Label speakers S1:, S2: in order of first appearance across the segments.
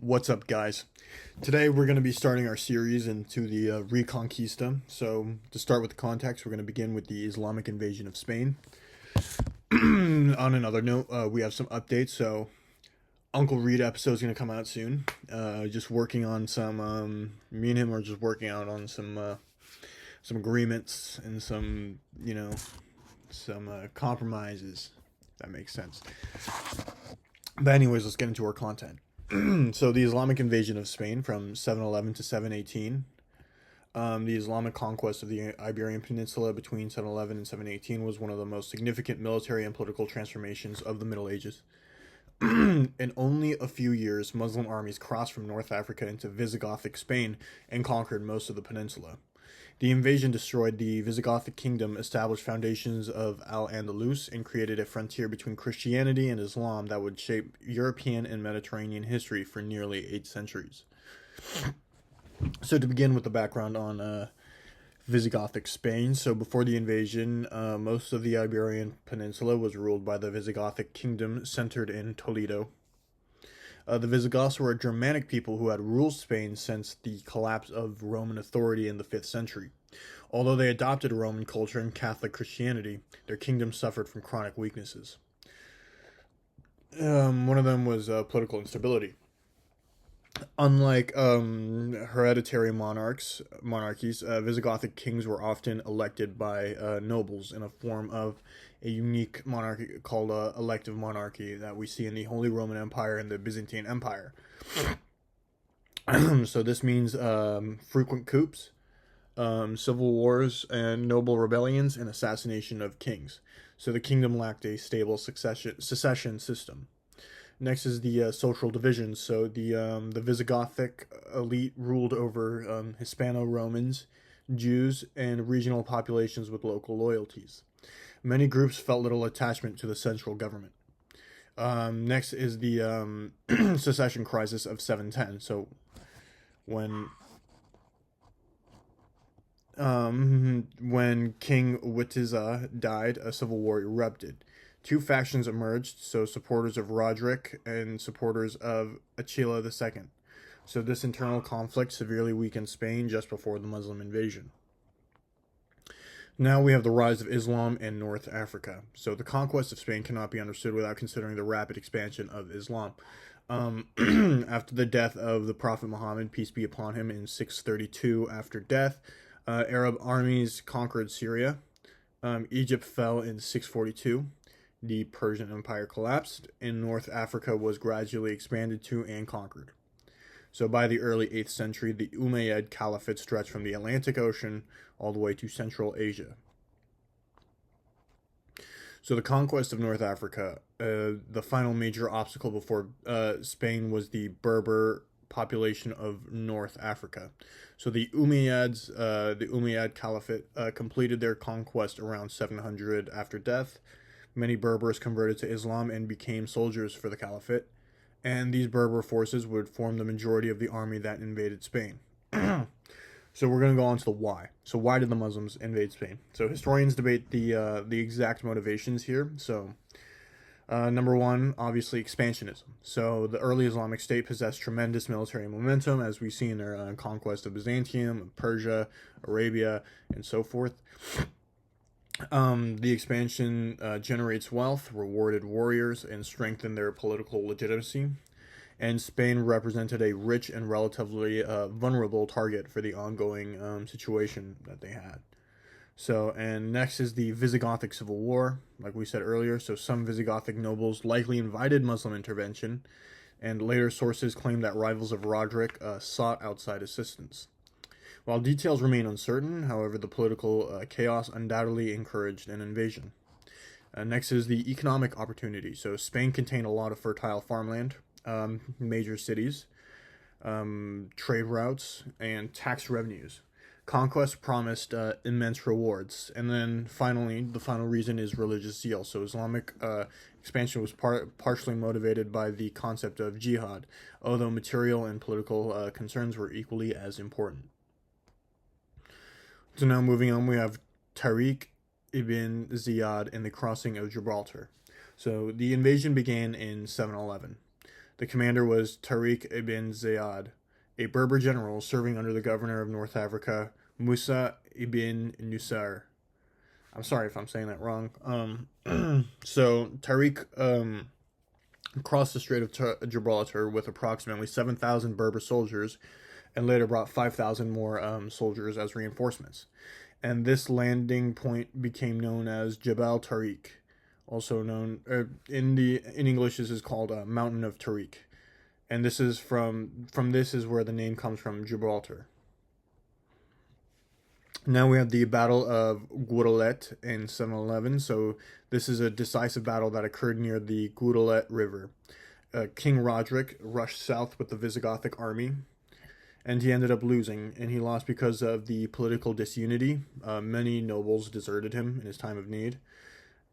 S1: What's up, guys? Today we're going to be starting our series into the Reconquista. So, to start with the context, we're going to begin with the Islamic invasion of Spain. On another note, we have some updates. So, Uncle Reed episode is going to come out soon. Just working on some. Me and him are just working out on some agreements and some compromises. If that makes sense. But anyways, let's get into our content. So the Islamic invasion of Spain from 711 to 718. The Islamic conquest of the Iberian Peninsula between 711 and 718 was one of the most significant military and political transformations of the Middle Ages. In only a few years, Muslim armies crossed from North Africa into Visigothic Spain and conquered most of the peninsula. The invasion destroyed the Visigothic kingdom, established foundations of Al-Andalus, and created a frontier between Christianity and Islam that would shape European and Mediterranean history for nearly 8 centuries. So to begin with the background on Visigothic Spain. So before the invasion, most of the Iberian Peninsula was ruled by the Visigothic kingdom centered in Toledo. The Visigoths were a Germanic people who had ruled Spain since the collapse of Roman authority in the 5th century. Although they adopted Roman culture and Catholic Christianity, their kingdom suffered from chronic weaknesses. One of them was political instability. Unlike hereditary monarchies, Visigothic kings were often elected by nobles in a form of a unique monarchy called elective monarchy that we see in the Holy Roman Empire and the Byzantine Empire. So this means frequent coups, civil wars, and noble rebellions and assassination of kings. So the kingdom lacked a stable succession system. Next is the social divisions. So the Visigothic elite ruled over Hispano-Romans, Jews, and regional populations with local loyalties. Many groups felt little attachment to the central government. Next is the secession crisis of 710. So when King Witiza died, a civil war erupted. 2 factions emerged, so supporters of Roderick and supporters of Attila II. So this internal conflict severely weakened Spain just before the Muslim invasion. Now we have the rise of Islam in North Africa. So the conquest of Spain cannot be understood without considering the rapid expansion of Islam. After the death of the Prophet Muhammad, peace be upon him, in 632 after death, Arab armies conquered Syria. Egypt fell in 642. The Persian Empire collapsed, and North Africa was gradually expanded to and conquered. So by the early 8th century, the Umayyad Caliphate stretched from the Atlantic Ocean all the way to Central Asia. So the conquest of North Africa, the final major obstacle before Spain was the Berber population of North Africa. So the Umayyad Caliphate completed their conquest around 700 after death. Many Berbers converted to Islam and became soldiers for the Caliphate, and these Berber forces would form the majority of the army that invaded Spain. So we're going to go on to the why. So why did the Muslims invade Spain? So historians debate the exact motivations here. So number one, obviously expansionism. So the early Islamic State possessed tremendous military momentum, as we see in their conquest of Byzantium, Persia, Arabia, and so forth. The expansion generates wealth, rewarded warriors, and strengthened their political legitimacy. And Spain represented a rich and relatively vulnerable target for the ongoing situation that they had. So, and next is the Visigothic Civil War, like we said earlier. So some Visigothic nobles likely invited Muslim intervention, and later sources claim that rivals of Roderick sought outside assistance. While details remain uncertain, however, the political chaos undoubtedly encouraged an invasion. Next is the economic opportunity. So Spain contained a lot of fertile farmland, major cities, trade routes, and tax revenues. Conquest promised immense rewards. And then finally, the final reason is religious zeal. So Islamic expansion was partially motivated by the concept of jihad, although material and political concerns were equally as important. So now moving on, we have Tariq ibn Ziyad and the crossing of Gibraltar. So the invasion began in 711. The commander was Tariq ibn Ziyad, a Berber general serving under the governor of North Africa, Musa ibn Nusayr. I'm sorry if I'm saying that wrong. So Tariq crossed the Strait of Gibraltar with approximately 7,000 Berber soldiers and later brought 5,000 more soldiers as reinforcements. And this landing point became known as Jebel Tariq, also known in English. This is called Mountain of Tariq, and this is from this is where the name comes from, Gibraltar. Now we have the Battle of Guadeloupe in 711. So this is a decisive battle that occurred near the Guadeloupe River. King Roderick rushed south with the Visigothic army, and he ended up losing. And he lost because of the political disunity. Many nobles deserted him in his time of need.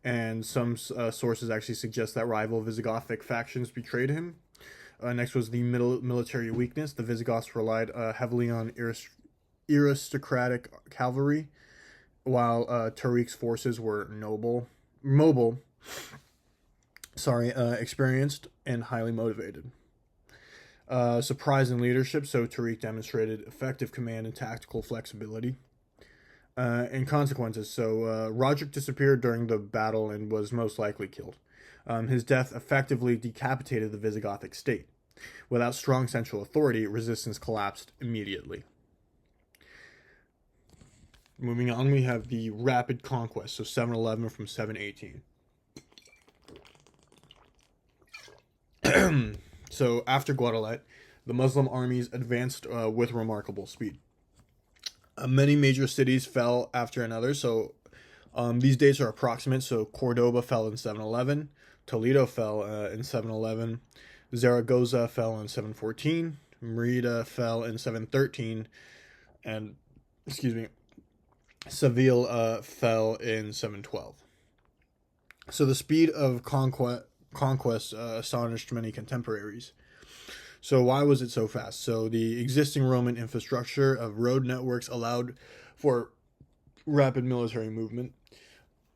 S1: And some sources actually suggest that rival Visigothic factions betrayed him. Next was the military weakness. The Visigoths relied heavily on aristocratic cavalry, while Tariq's forces were mobile, experienced, and highly motivated. Surprise in leadership, so Tariq demonstrated effective command and tactical flexibility. And consequences, so Roderick disappeared during the battle and was most likely killed. His death effectively decapitated the Visigothic state. Without strong central authority, resistance collapsed immediately. Moving on, we have the rapid conquest, so 711 from 718. So after Guadeloupe, the Muslim armies advanced with remarkable speed. Many major cities fell after another, so these dates are approximate. So Cordoba fell in 711, Toledo fell in 711, Zaragoza fell in 714, Merida fell in 713, and Seville fell in 712. So the speed of conquest astonished many contemporaries. So why was it so fast? So the existing Roman infrastructure of road networks allowed for rapid military movement.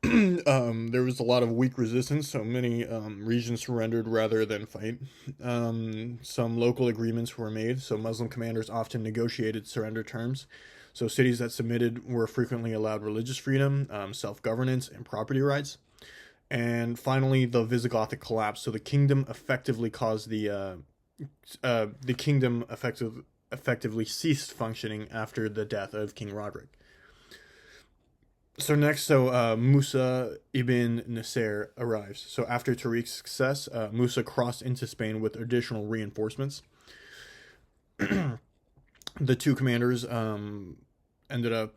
S1: There was a lot of weak resistance, so many regions surrendered rather than fight. Some local agreements were made, so Muslim commanders often negotiated surrender terms. So cities that submitted were frequently allowed religious freedom, self-governance, and property rights. And finally, the Visigothic collapse. So the kingdom effectively effectively ceased functioning after the death of King Roderick. So next, Musa ibn Nasser arrives. So after Tariq's success, Musa crossed into Spain with additional reinforcements. The two commanders ended up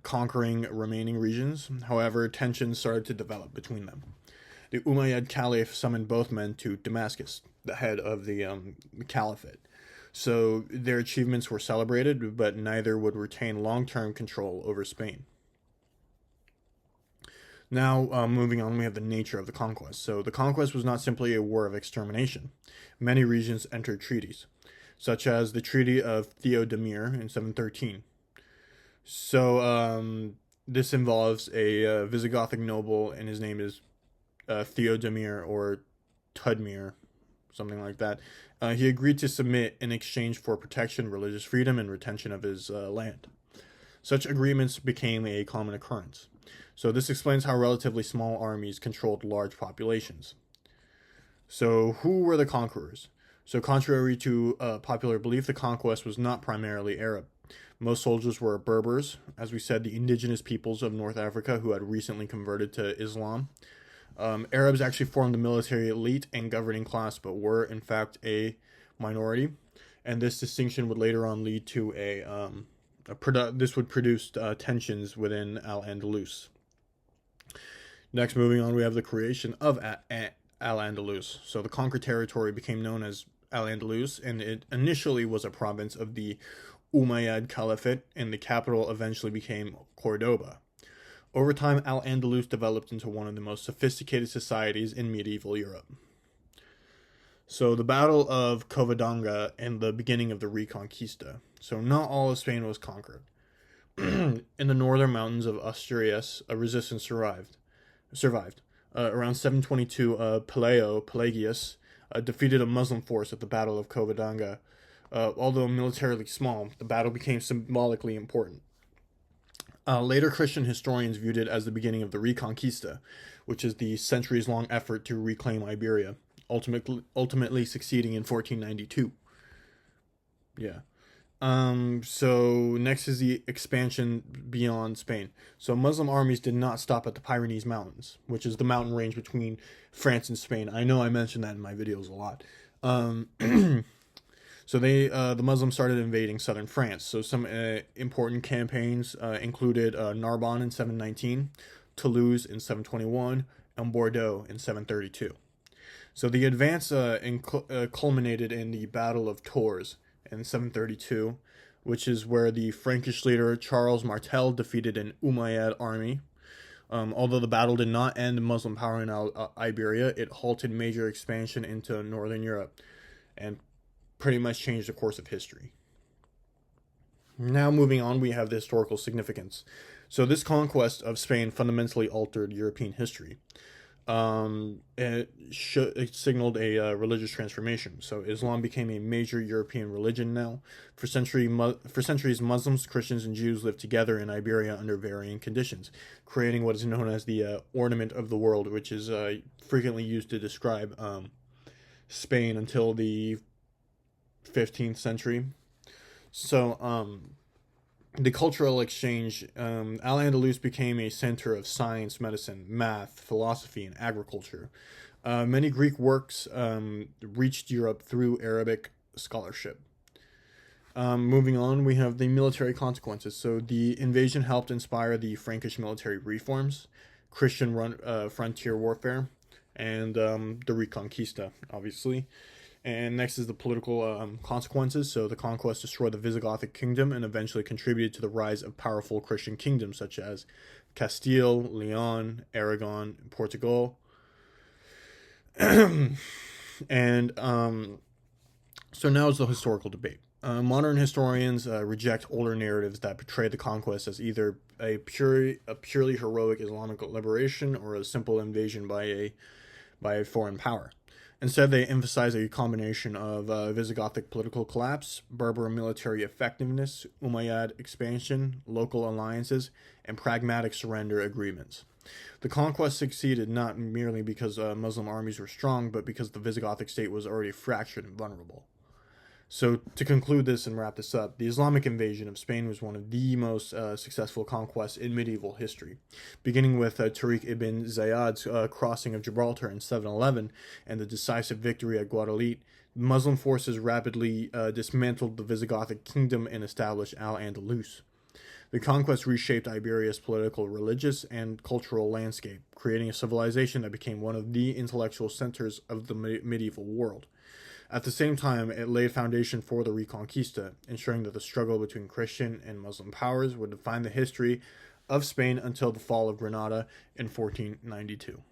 S1: conquering remaining regions. However, tensions started to develop between them. The Umayyad Caliph summoned both men to Damascus, the head of the caliphate. So their achievements were celebrated, but neither would retain long-term control over Spain. Now, moving on, we have the nature of the conquest. So the conquest was not simply a war of extermination. Many regions entered treaties, such as the Treaty of Theodemir in 713. So this involves a Visigothic noble, and his name is Theodemir or Tudmir, something like that. He agreed to submit in exchange for protection, religious freedom, and retention of his land. Such agreements became a common occurrence. So this explains how relatively small armies controlled large populations. So who were the conquerors? So contrary to popular belief, the conquest was not primarily Arab. Most soldiers were Berbers, as we said, the indigenous peoples of North Africa who had recently converted to Islam. Arabs actually formed the military elite and governing class, but were in fact a minority. And this distinction would later on lead to this would produce tensions within Al-Andalus. Next, moving on, we have the creation of Al-Andalus. So the conquered territory became known as Al-Andalus, and it initially was a province of the Umayyad Caliphate, and the capital eventually became Cordoba. Over time, Al-Andalus developed into one of the most sophisticated societies in medieval Europe. So the Battle of Covadonga and the beginning of the Reconquista. So not all of Spain was conquered. In the northern mountains of Asturias, a resistance survived. Around 722, Pelagius defeated a Muslim force at the Battle of Covadonga. Although militarily small, the battle became symbolically important. Later Christian historians viewed it as the beginning of the Reconquista, which is the centuries-long effort to reclaim Iberia, ultimately succeeding in 1492. Yeah. So next is the expansion beyond Spain. So Muslim armies did not stop at the Pyrenees Mountains, which is the mountain range between France and Spain. I know I mentioned that in my videos a lot. So the Muslims started invading southern France. So some important campaigns included Narbonne in 719, Toulouse in 721, and Bordeaux in 732. So the advance culminated in the Battle of Tours in 732, which is where the Frankish leader Charles Martel defeated an Umayyad army. Although the battle did not end Muslim power in Iberia, it halted major expansion into northern Europe and pretty much changed the course of history. Now moving on, we have the historical significance. So this conquest of Spain fundamentally altered European history. It signaled a religious transformation. So Islam became a major European religion now. For centuries, Muslims, Christians, and Jews lived together in Iberia under varying conditions, creating what is known as the ornament of the world, which is frequently used to describe Spain until the 15th century. So the cultural exchange, Al-Andalus became a center of science, medicine, math, philosophy, and agriculture. Many Greek works reached Europe through Arabic scholarship. Moving on, we have the military consequences. So the invasion helped inspire the Frankish military reforms, Christian frontier warfare, and the Reconquista, obviously. And next is the political consequences. So the conquest destroyed the Visigothic kingdom and eventually contributed to the rise of powerful Christian kingdoms such as Castile, Leon, Aragon, and Portugal. And so now is the historical debate. Modern historians reject older narratives that portray the conquest as either a purely heroic Islamic liberation or a simple invasion by a foreign power. Instead, they emphasize a combination of Visigothic political collapse, Berber military effectiveness, Umayyad expansion, local alliances, and pragmatic surrender agreements. The conquest succeeded not merely because Muslim armies were strong, but because the Visigothic state was already fractured and vulnerable. So to conclude this and wrap this up, the Islamic invasion of Spain was one of the most successful conquests in medieval history, beginning with Tariq ibn Ziyad's crossing of Gibraltar in 711 and the decisive victory at Guadalete. Muslim forces rapidly dismantled the Visigothic kingdom and established Al-Andalus. The conquest reshaped Iberia's political, religious, and cultural landscape, creating a civilization that became one of the intellectual centers of the medieval world. At the same time, it laid foundation for the Reconquista, ensuring that the struggle between Christian and Muslim powers would define the history of Spain until the fall of Granada in 1492.